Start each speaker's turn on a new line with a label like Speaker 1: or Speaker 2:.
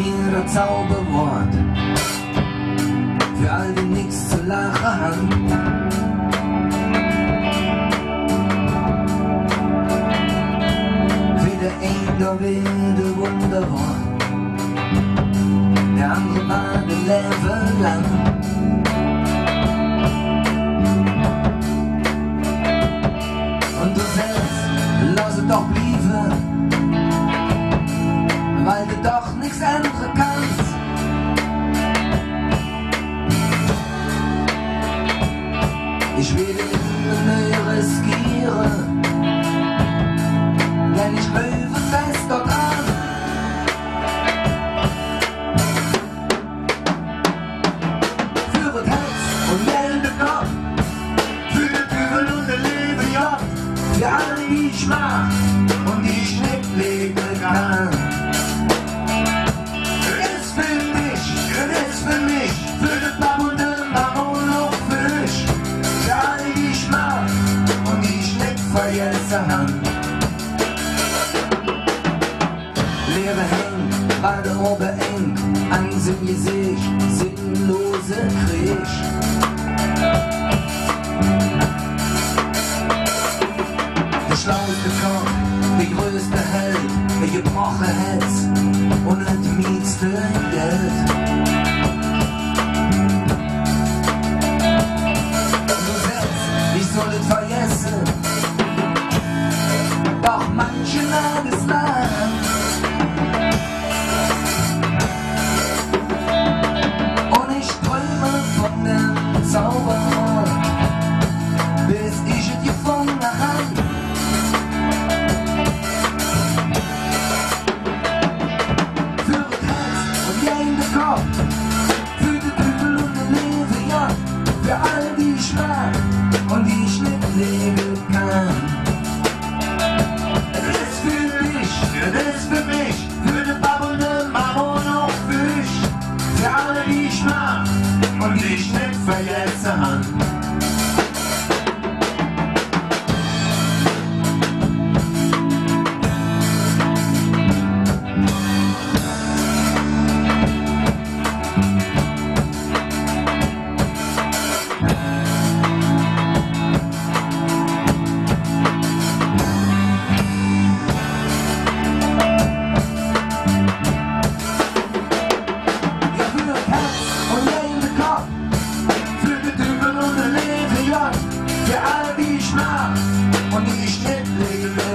Speaker 1: mir das Zauberwort für all die nix zu lachen haben. Für der eine da wieder Wunderwort, der andere war der Leben lang. Und du selbst, lass es doch blieben, weil du doch nichts anderes kannst. Ich will immer mehr riskieren, denn ich glaube fest daran. Für das Herz und Geld im Kopf, für den Kübel und den Leben, ja, für alle, die ich mach und die ich nicht leben kann. Für den Bab und den Baron auch für dich, für alle, die ich mag und die ich nicht vergessen hab. Leere Hänge, beide oben eng, einsam Gesicht, sinnlose Krieg. Der schlauste Kopf, der größte Held, der gebrochen Herz und das mietste Geld. Soll es vergessen, doch manche lag es lang. Und ich träume von dem Zauberwort, bis ich es gefunden hab. Für das Herz und jeden Kopf, für die Kübel und den Leben, ja, für all die ich mag und die ich nicht leben kann. Es ist für dich, es ist für mich, für den Bab und den Baron auch für dich, für alle, die ich mag und die ich nicht vergessen hab. Für alle, die ich mag und die ich nicht lebe